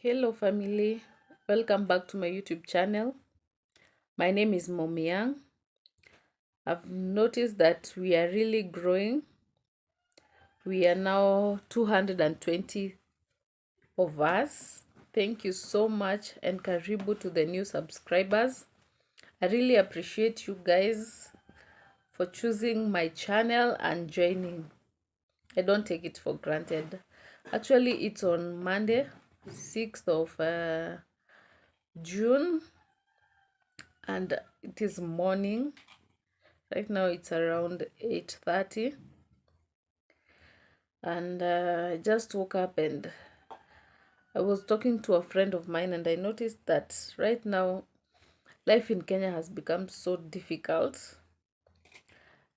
Hello family, welcome back to my YouTube channel. My name is Mommy Yang. I've noticed that we are really growing. We are now 220 of us. Thank you so much and karibu to the new subscribers. I really appreciate you guys for choosing my channel and joining. I don't take it for granted. Actually, it's on Monday, 6th of June, and it is morning. Right now it's around 8:30, and I just woke up and I was talking to a friend of mine, and I noticed that right now life in Kenya has become so difficult.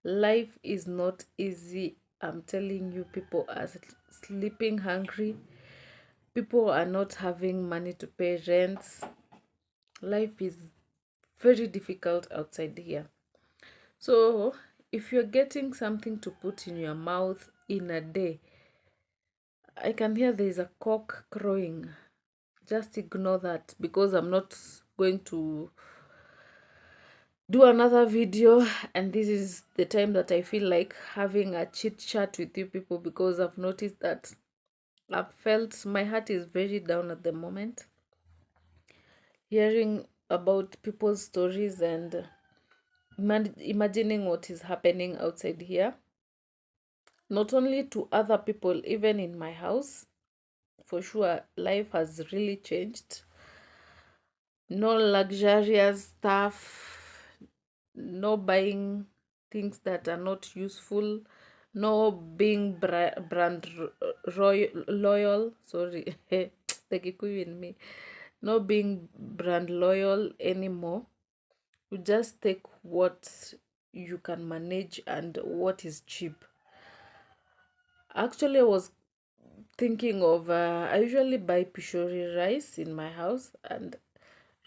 Life is not easy. I'm telling you, people are sleeping hungry. People are not having money to pay rents. Life is very difficult outside here. So if you're getting something to put in your mouth in a day, I can hear there is a cock crowing. Just ignore that because I'm not going to do another video, and this is the time that I feel like having a chit chat with you people, because I've noticed that I've felt my heart is very down at the moment, hearing about people's stories and imagining what is happening outside here, not only to other people, even in my house. For sure, life has really changed. No luxurious stuff, no buying things that are not useful, no being brand loyal. Sorry, the Kikuyu in me. No being brand loyal anymore. You just take what you can manage and what is cheap. Actually, I was thinking of I usually buy pishori rice in my house, and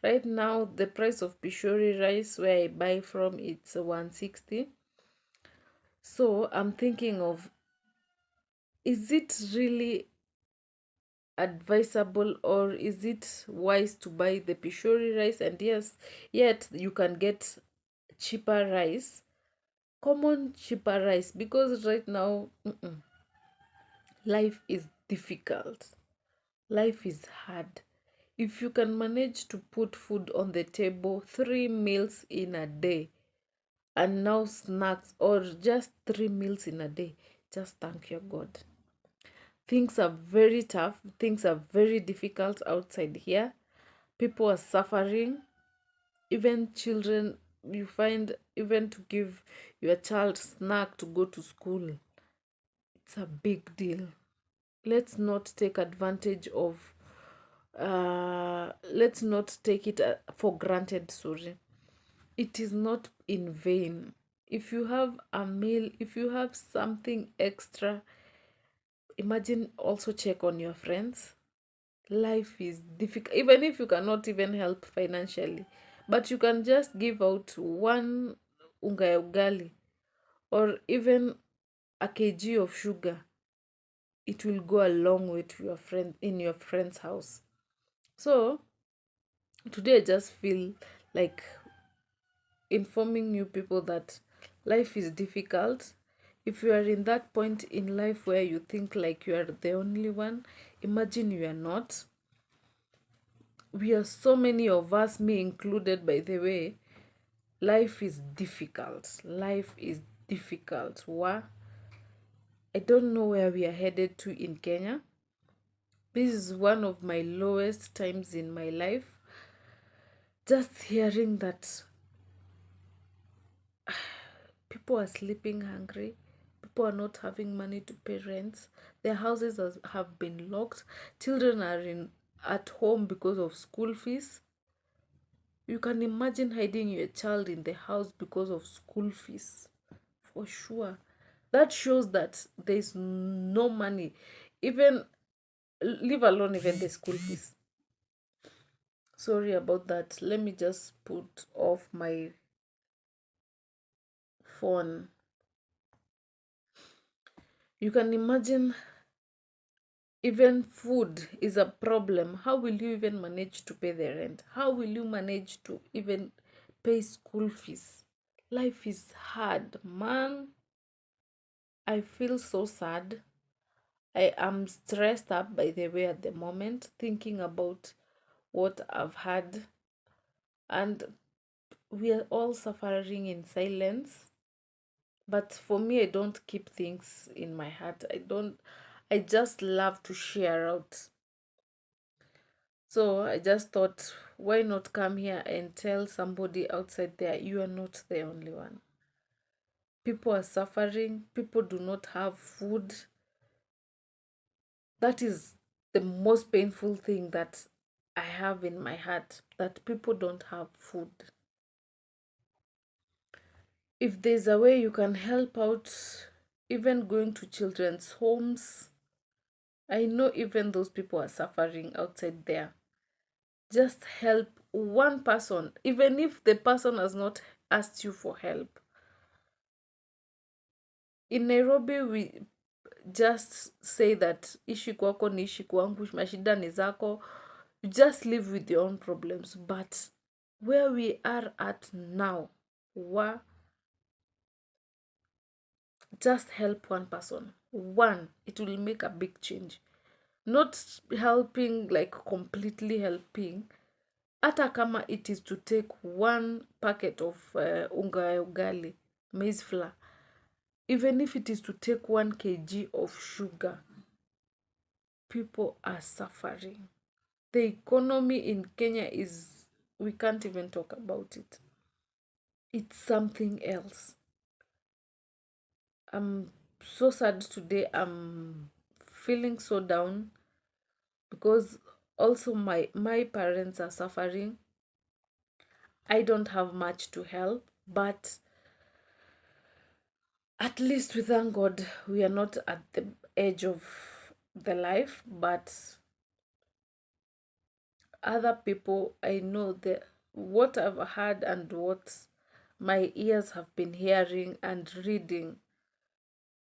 right now the price of pishori rice where I buy from, it's 160. So I'm thinking of, is it really advisable or is it wise to buy the pishori rice? And yes, yet you can get cheaper rice, common cheaper rice, because right now life is difficult. Life is hard. If you can manage to put food on the table, 3 meals in a day, and now snacks, or just 3 meals in a day, just thank your God. Things are very tough. Things are very difficult outside here. People are suffering. Even children, you find, even to give your child snack to go to school, it's a big deal. Let's not take advantage of let's not take it for granted. Sorry, it is not in vain. If you have a meal, if you have something extra, imagine, also check on your friends. Life is difficult, even if you cannot even help financially, but you can just give out one unga ya ugali or even a kg of sugar. It will go a long way to your friend, in your friend's house. So today I just feel like informing you people that life is difficult. If you are in that point in life where you think like you are the only one, imagine you are not. We are so many of us, me included, by the way. Life is difficult. Life is difficult. Why? I don't know where we are headed to in Kenya. This is one of my lowest times in my life. Just hearing that people are sleeping hungry, people are not having money to pay rents, their houses have been locked, children are at home because of school fees. You can imagine hiding your child in the house because of school fees. For sure, that shows that there is no money, even leave alone even the school fees. Sorry about that. Let me just put off my phone. You can imagine Even food is a problem. How will you even manage to pay the rent? How will you manage to even pay school fees? Life is hard, man. I feel so sad. I am stressed up by the way at the moment, thinking about what I've had, and we are all suffering in silence. But for me, I don't keep things in my heart. I just love to share out. So I just thought, why not come here and tell somebody outside there, you are not the only one. People are suffering, people do not have food. That is the most painful thing that I have in my heart, that people don't have food. If there's a way you can help out, even going to children's homes, I know even those people are suffering outside there. Just help one person, even if the person has not asked you for help. In Nairobi, we just say that ishi kwako ni ishi kwangu, mashida ni zako. You just live with your own problems. But where we are at now, just help one person. One, it will make a big change. Not helping, like completely helping. Hata kama it is to take one packet of unga ya ugali, maize flour, even if it is to take 1 kg of sugar, people are suffering. The economy in Kenya is, we can't even talk about it. It's something else. I'm so sad today. I'm feeling so down because also my parents are suffering. I don't have much to help, but at least we thank God we are not at the edge of the life, but other people, I know that what I've heard and what my ears have been hearing and reading,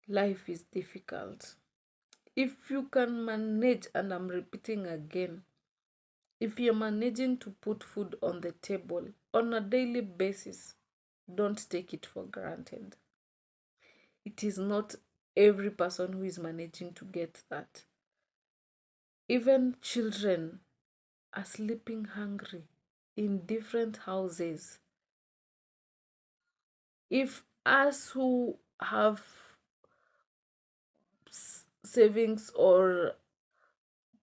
life is difficult. If you can manage, and I'm repeating again, if you're managing to put food on the table on a daily basis, don't take it for granted. It is not every person who is managing to get that. Even children are sleeping hungry in different houses. If us who have savings or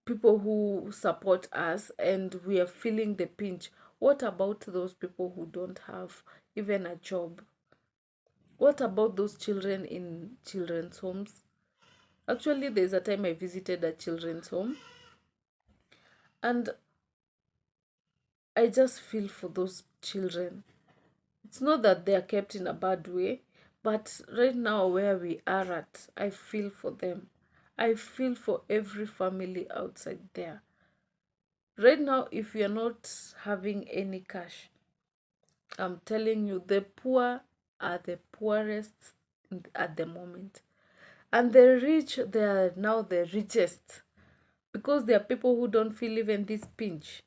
people who support us and we are feeling the pinch, what about those people who don't have even a job? What about those children in children's homes? Actually, there's a time I visited a children's home and I just feel for those children. It's not that they are kept in a bad way, but right now where we are at, I feel for them. I feel for every family outside there. Right now, if you're not having any cash, I'm telling you, the poor are the poorest at the moment. And the rich, they are now the richest. Because there are people who don't feel even this pinch.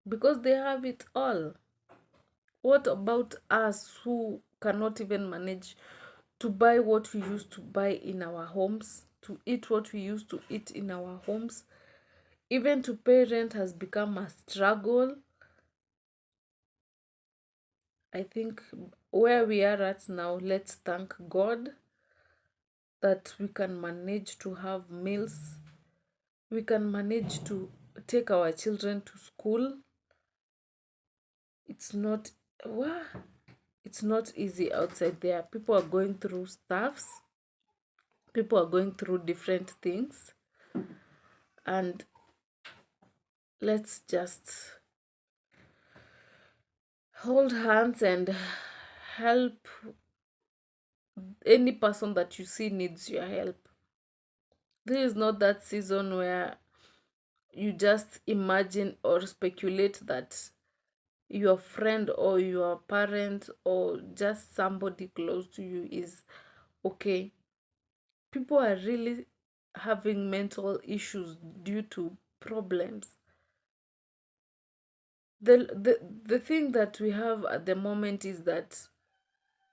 Because they have it all. What about us who cannot even manage to buy what we used to buy in our homes, to eat what we used to eat in our homes? Even to pay rent has become a struggle. I think where we are at now, let's thank God that we can manage to have meals. We can manage to take our children to school. It's not, wow, it's not easy outside there. People are going through stuffs. People are going through different things. And let's just hold hands and help any person that you see needs your help. This is not that season where you just imagine or speculate that your friend or your parent or just somebody close to you is okay. People are really having mental issues due to problems. The thing that we have at the moment is that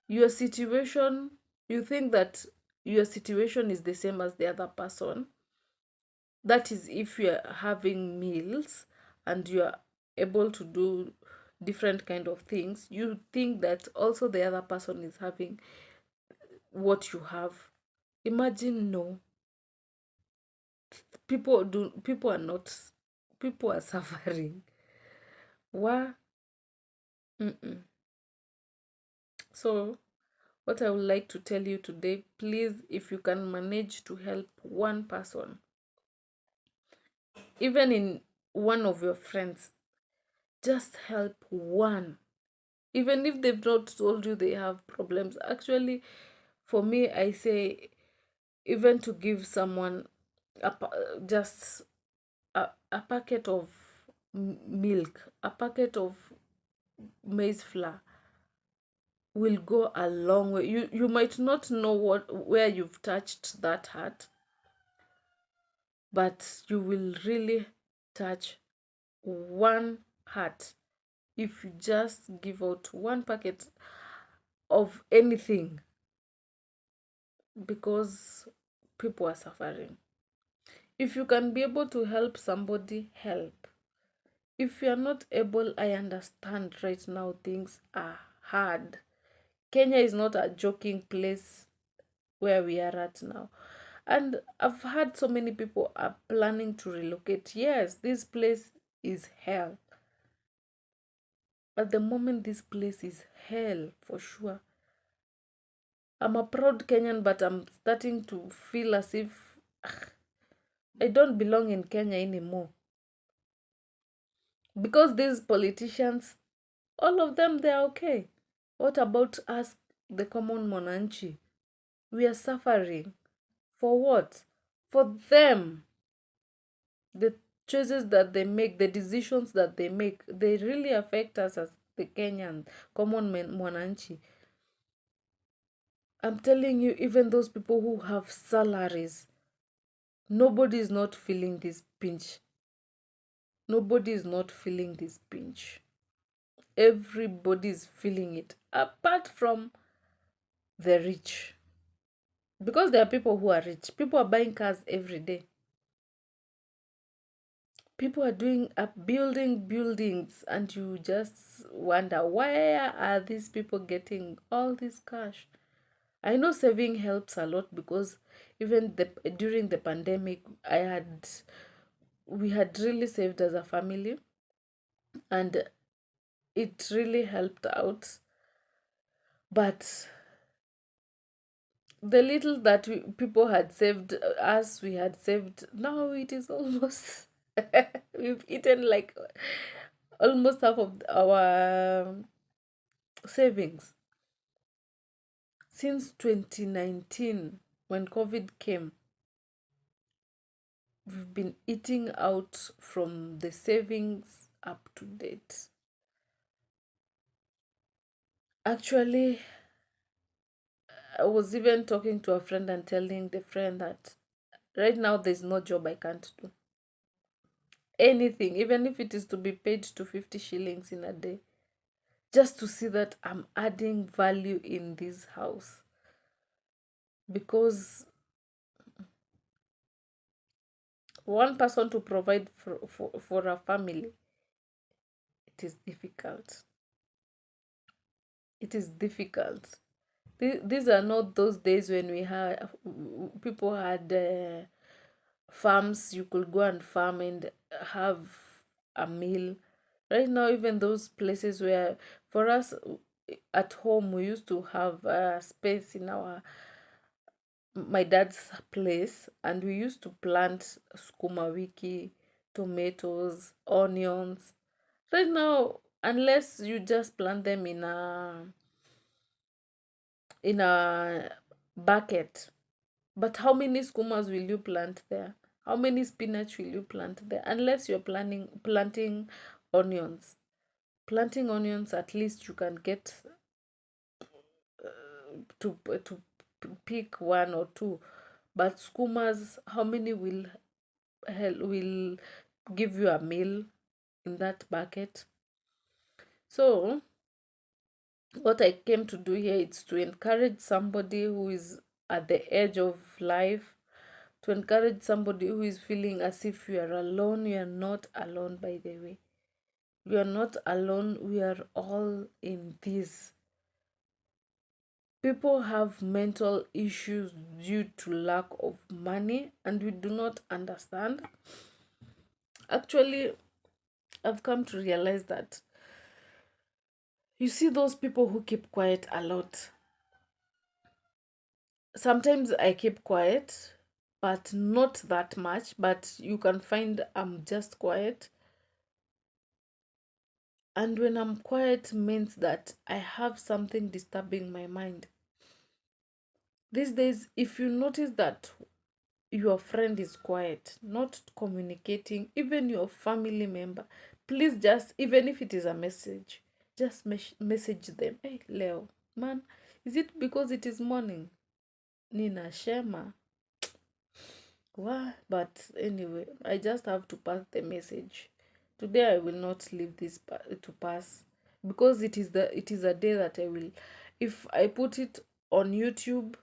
your situation, you think that your situation is the same as the other person. That is if you are having meals and you are able to do different kind of things, you think that also the other person is having what you have. Imagine, no. People are not, people are suffering. Why? Mm-mm. So what I would like to tell you today, please, if you can manage to help one person, even in one of your friends, just help one. Even if they've not told you they have problems. Actually, for me, I say, even to give someone just a packet of milk, a packet of maize flour will go a long way. You might not know where you've touched that heart, but you will really touch one heart if you just give out one packet of anything, because people are suffering. If you can be able to help somebody, help. If you are not able, I understand right now things are hard. Kenya is not a joking place where we are at now. And I've heard so many people are planning to relocate. Yes, this place is hell. At the moment, this place is hell for sure. I'm a proud Kenyan, but I'm starting to feel as if I don't belong in Kenya anymore. Because these politicians, all of them, they're okay. What about us, the common mwananchi? We are suffering. For what? For them. The choices that they make, the decisions that they make, they really affect us as the Kenyan common mwananchi. I'm telling you, even those people who have salaries, nobody is not feeling this pinch. Nobody is not feeling this pinch. Everybody is feeling it, apart from the rich. Because there are people who are rich. People are buying cars every day. People are doing up building buildings, and you just wonder, where are these people getting all this cash? I know saving helps a lot, because even during the pandemic, we had really saved as a family, and it really helped out. But the little that people had saved, us, we had saved, now it is almost we've eaten like almost half of our savings. Since 2019, when COVID came, we've been eating out from the savings up to date. Actually, I was even talking to a friend and telling the friend that right now there's no job I can't do. Anything, even if it is to be paid to 50 shillings in a day, just to see that I'm adding value in this house. Because one person to provide for a family, it is difficult. It is difficult. These are not those days when we had people had farms. You could go and farm and have a meal. Right now, even those places where, for us at home, we used to have space in my dad's place, and we used to plant skuma wiki, tomatoes, onions. Right now, unless you just plant them in a bucket, but how many skumas will you plant there? How many spinach will you plant there? Unless you're planting onions. Planting onions, at least you can get to pick one or two. But skumas, how many will give you a meal in that bucket? So what I came to do here is to encourage somebody who is at the edge of life, to encourage somebody who is feeling as if you are alone. You are not alone, by the way. You are not alone. We are all in this. People have mental issues due to lack of money, and we do not understand. Actually, I've come to realize that you see those people who keep quiet a lot. Sometimes I keep quiet, but not that much. But you can find I'm just quiet. And when I'm quiet means that I have something disturbing my mind. These days, if you notice that your friend is quiet, not communicating, even your family member, please just, even if it is a message, just message them. Hey, Leo, man, is it because it is morning? Nina Shema. What? But anyway, I just have to pass the message. Today I will not leave this to pass, because it is a day that I will, if I put it on YouTube,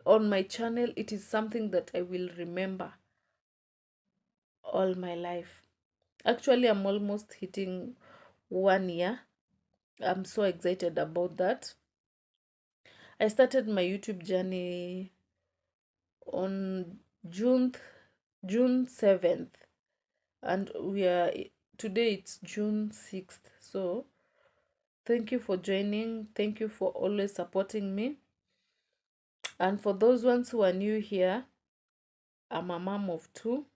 on my channel, it is something that I will remember all my life. Actually, I'm almost hitting 1 year. I'm so excited about that. I started my YouTube journey on June June 7th, and we are today, it's June 6th. So thank you for joining. Thank you for always supporting me. And for those ones who are new here, I'm a mom of two.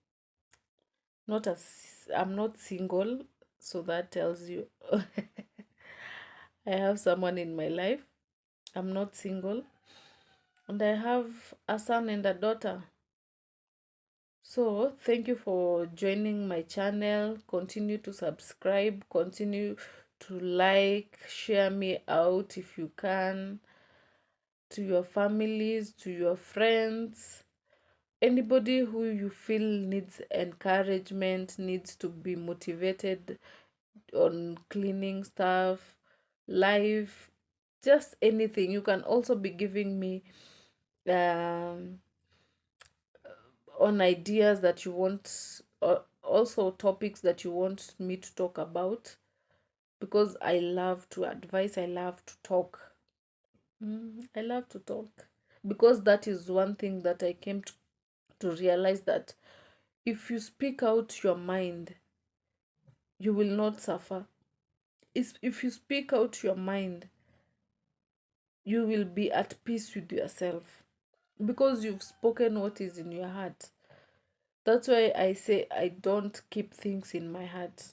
I'm not single, so that tells you I have someone in my life. I'm not single, and I have a son and a daughter. So thank you for joining my channel. Continue to subscribe, continue to like, share me out if you can, to your families, to your friends, anybody who you feel needs encouragement, needs to be motivated on cleaning stuff, life, just anything. You can also be giving me um, on ideas that you want, or also topics that you want me to talk about, because I love to advise, I love to talk. I love to talk, because that is one thing that I came to realize, that if you speak out your mind, you will not suffer. If you speak out your mind, you will be at peace with yourself, because you've spoken what is in your heart. That's why I say I don't keep things in my heart.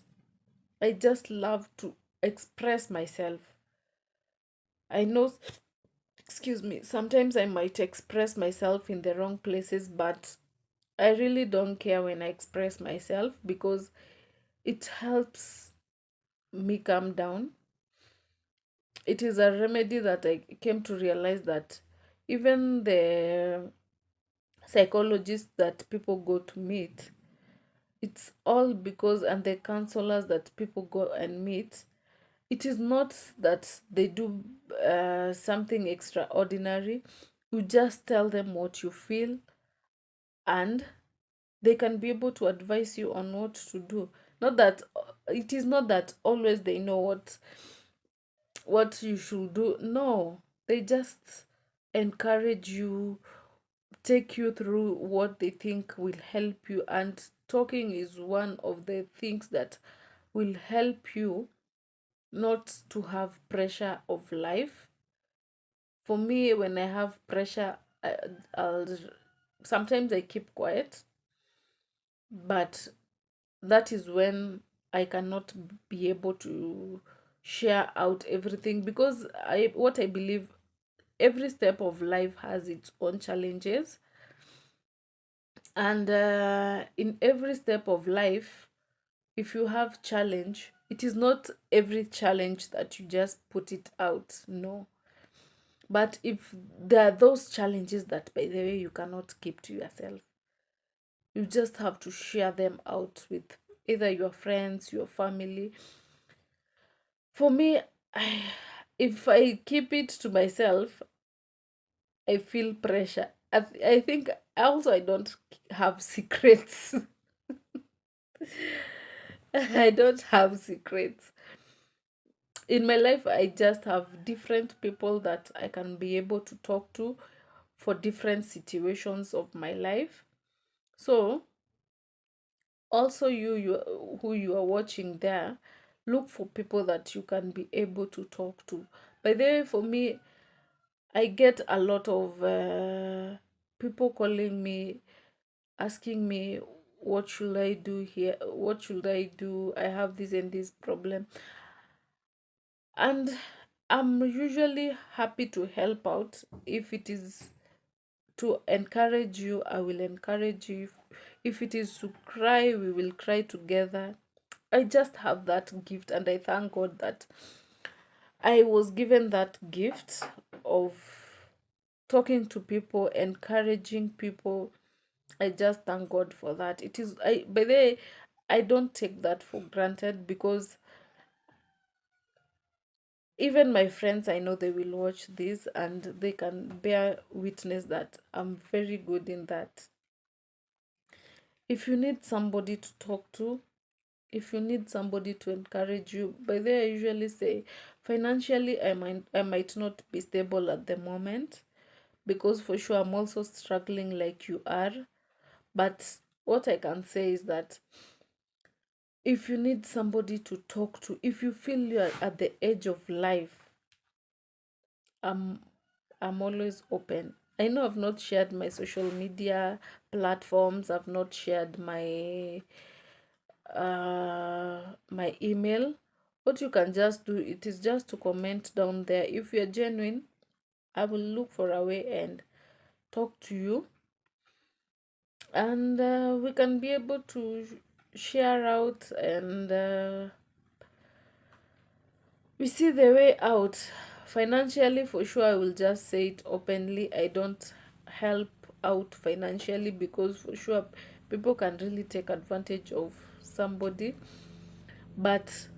I just love to express myself. I know, excuse me, sometimes I might express myself in the wrong places, but I really don't care when I express myself, because it helps me calm down. It is a remedy that I came to realize, that even the psychologists that people go to meet, it's all because, and the counselors that people go and meet, it is not that they do something extraordinary. You just tell them what you feel, and they can be able to advise you on what to do. Not that it is not that always they know what you should do. No, they just encourage you, take you through what they think will help you, and talking is one of the things that will help you not to have pressure of life. For me, when I have pressure, I'll sometimes I keep quiet, but that is when I cannot be able to share out everything, because what I believe, every step of life has its own challenges, and in every step of life, if you have challenge, it is not every challenge that you just put it out. No, But if there are those challenges that, by the way, you cannot keep to yourself, you just have to share them out with either your friends, your family. For me, if I keep it to myself, I feel pressure. I think also I don't have secrets. I don't have secrets. In my life, I just have different people that I can be able to talk to for different situations of my life. So, also you who you are watching there, look for people that you can be able to talk to. By the way, for me, I get a lot of people calling me, asking me, what should I do here, what should I do, I have this and this problem. And I'm usually happy to help out. If it is to encourage you, I will encourage you. If it is to cry, we will cry together. I just have that gift, and I thank God that I was given that gift of talking to people, encouraging people. I just thank God for that. It is, I by the way, I don't take that for granted, because even my friends, I know they will watch this and they can bear witness that I'm very good in that. If you need somebody to talk to, if you need somebody to encourage you, by the way, I usually say financially I might not be stable at the moment, because for sure I'm also struggling like you are. But what I can say is that if you need somebody to talk to, if you feel you're at the edge of life, I'm I'm always open. I know I've not shared my social media platforms, I've not shared my email. What you can just do, it is just to comment down there. If you're genuine, I will look for a way and talk to you, and we can be able to share out, and we see the way out. Financially, for sure, I will just say it openly, I don't help out financially, because for sure people can really take advantage of somebody. But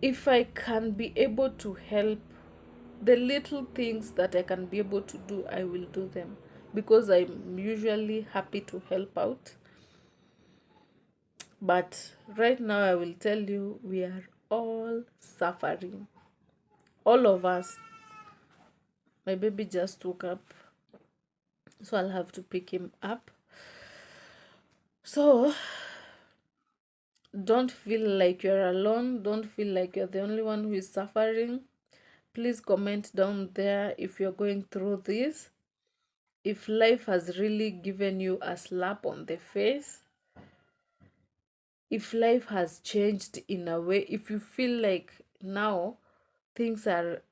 if I can be able to help, the little things that I can be able to do, I will do them, because I'm usually happy to help out. But right now, I will tell you, we are all suffering, all of us. My baby just woke up, so I'll have to pick him up. So don't feel like you're alone, don't feel like you're the only one who is suffering. Please comment down there if you're going through this, if life has really given you a slap on the face, if life has changed in a way, if you feel like now things are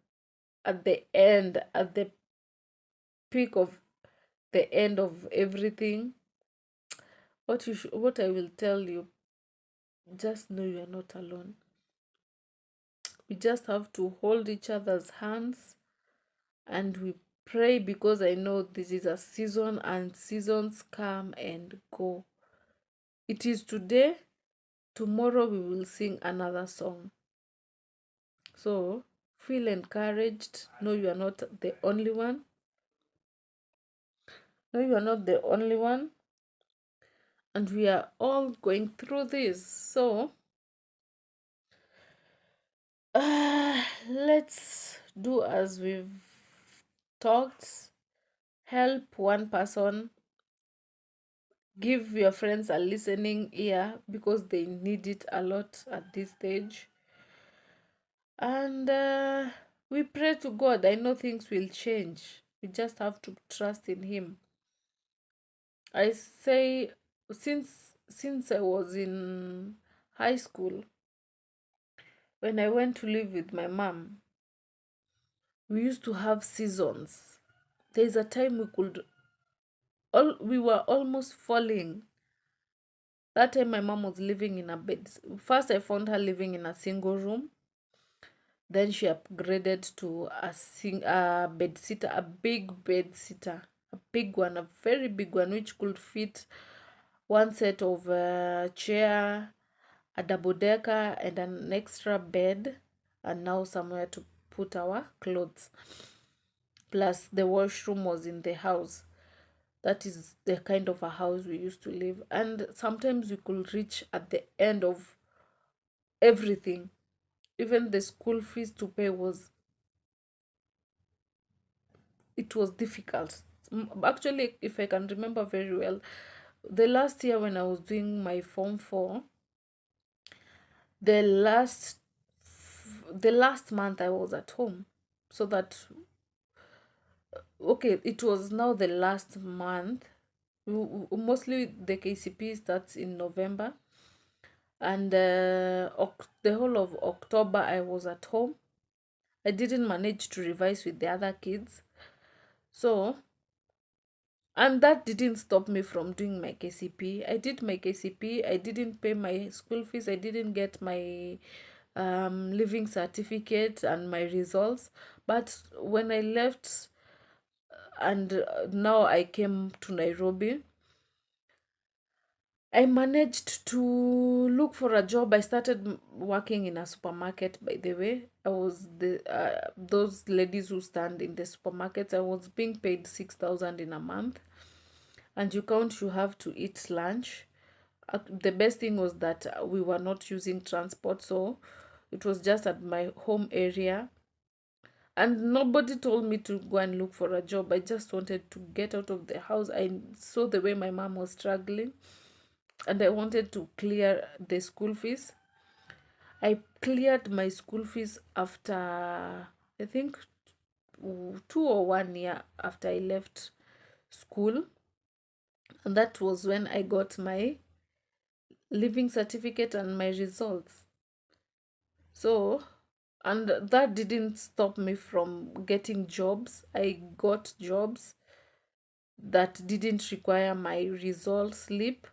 at the end, at the peak of the end of everything. What I will tell you, just know you are not alone. We just have to hold each other's hands, and we pray, because I know this is a season and seasons come and go. It is today, tomorrow we will sing another song. So feel encouraged. Know you are not the only one. Know you are not the only one. And we are all going through this. So let's do as we've talked. Help one person. Give your friends a listening ear, because they need it a lot at this stage. And we pray to God. I know things will change. We just have to trust in Him. I say, since I was in high school, when I went to live with my mom, we used to have seasons. There's a time we were almost falling. That time my mom was living in a bed. First I found her living in a single room. Then she upgraded to a bed sitter, a big bed sitter, a big one, a very big one, which could fit one set of chair, a double decker, and an extra bed, and now somewhere to put our clothes. Plus, the washroom was in the house. That is the kind of a house we used to live. And sometimes we could reach at the end of everything. Even the school fees to pay was, it was difficult. Actually, if I can remember very well, the last year when I was doing my form 4, the last month I was at home. So that, okay, it was now the last month. Mostly the KCP starts in November, and the whole of October I was at home. I didn't manage to revise with the other kids. So, and that didn't stop me from doing my KCP. I did my KCP. I didn't pay my school fees. I didn't get my living certificate and my results. But when I left, and now I came to Nairobi, I managed to look for a job. I started working in a supermarket, by the way. I was those ladies who stand in the supermarkets. I was being paid 6,000 in a month. And you count, you have to eat lunch. The best thing was that we were not using transport, so it was just at my home area. And nobody told me to go and look for a job. I just wanted to get out of the house. I saw the way my mom was struggling, and I wanted to clear the school fees. I cleared my school fees after, I think, 2 or 1 year after I left school. And that was when I got my living certificate and my results. So, and that didn't stop me from getting jobs. I got jobs that didn't require my result slip.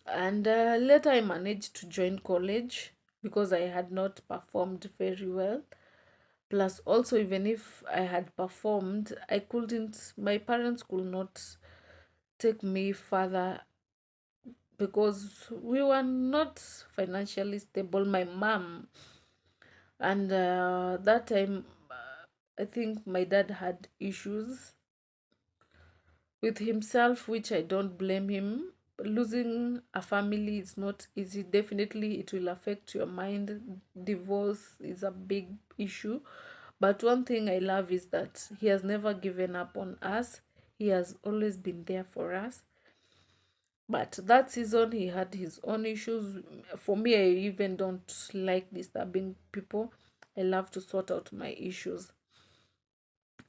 And later I managed to join college because I had not performed very well. Plus, also, even if I had performed, I couldn't, my parents could not take me further because we were not financially stable. My mom, and that time, I think my dad had issues with himself, which I don't blame him. Losing a family is not easy. Definitely, it will affect your mind. Divorce is a big issue. But one thing I love is that he has never given up on us. He has always been there for us. But that season, he had his own issues. For me, I even don't like disturbing people. I love to sort out my issues.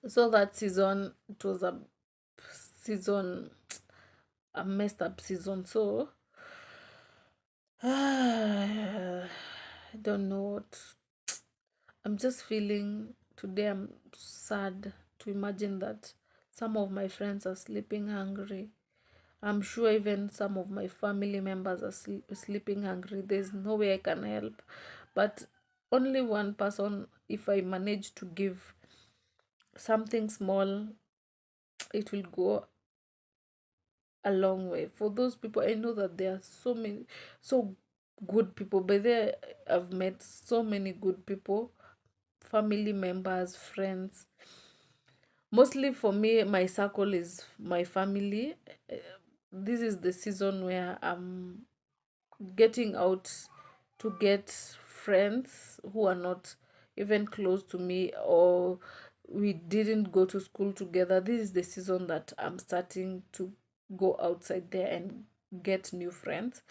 So that season, it was a season, a messed up season. So I don't know what. I'm just feeling today. I'm sad to imagine that some of my friends are sleeping hungry. I'm sure even some of my family members are sleeping hungry. There's no way I can help. But only one person, if I manage to give something small, it will go a long way. For those people, I know that there are so many, so good people. But there, I've met so many good people, family members, friends. Mostly for me, my circle is my family. This is the season where I'm getting out to get friends who are not even close to me, or we didn't go to school together. This is the season that I'm starting to go outside there and get new friends.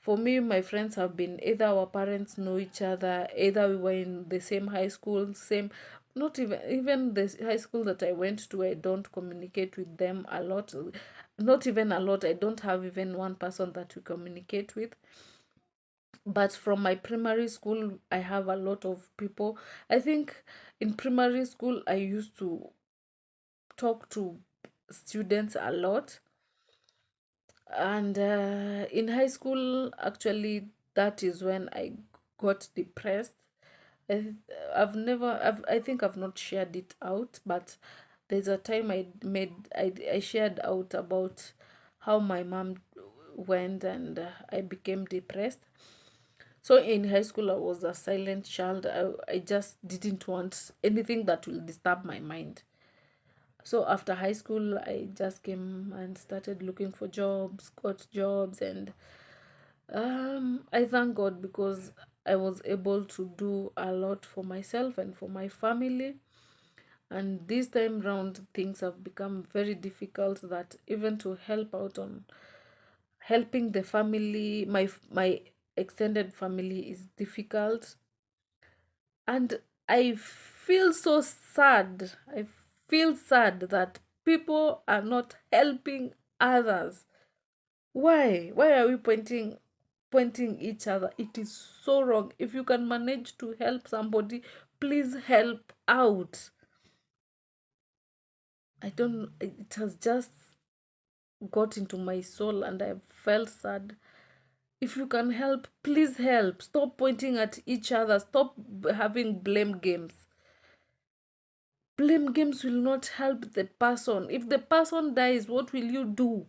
For me, my friends have been either our parents know each other, either we were in the same high school, same, not even the high school that I went to, I don't communicate with them a lot. Not even a lot. I don't have even one person that we communicate with. But from my primary school, I have a lot of people. I think in primary school, I used to talk to students a lot. And in high school, actually, that is when I got depressed. I, I think I've not shared it out, but there's a time I shared out about how my mom went, and I became depressed. So in high school, I was a silent child. I just didn't want anything that will disturb my mind. So after high school, I just came and started looking for jobs, got jobs, and I thank God because I was able to do a lot for myself and for my family. And this time round, things have become very difficult, that even to help out on helping the family, my extended family, is difficult. And I feel so sad. I feel sad that people are not helping others. Why are we pointing each other? It is so wrong. If you can manage to help somebody, please help out. I don't, it has just got into my soul, and I felt sad. If you can help, please help. Stop pointing at each other. Stop having blame games. Blame games will not help the person. If the person dies, what will you do?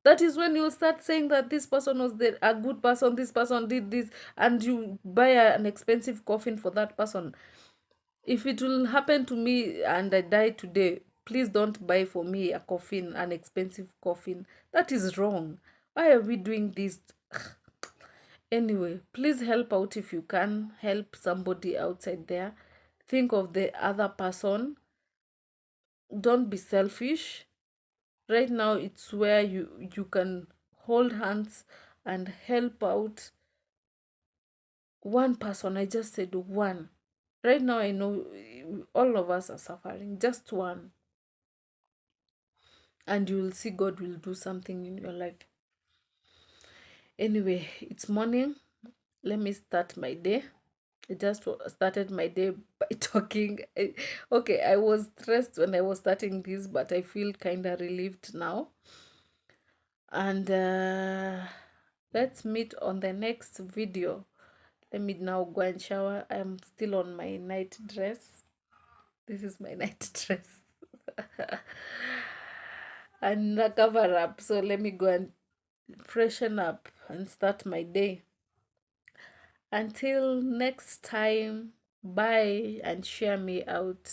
That is when you'll start saying that this person was a good person, this person did this, and you buy an expensive coffin for that person. If it will happen to me and I die today, please don't buy for me a coffin, an expensive coffin. That is wrong. Why are we doing this? Anyway, please help out if you can. Help somebody outside there. Think of the other person. Don't be selfish. Right now, it's where you can hold hands and help out one person. I just said one. Right now, I know all of us are suffering. Just one. And you will see God will do something in your life. Anyway, it's morning. Let me start my day. I just started my day by talking. Okay, I was stressed when I was starting this, but I feel kind of relieved now. And let's meet on the next video. Let me now go and shower. I'm still on my night dress. This is my night dress. And a cover up. So let me go and freshen up and start my day. Until next time, bye and share me out.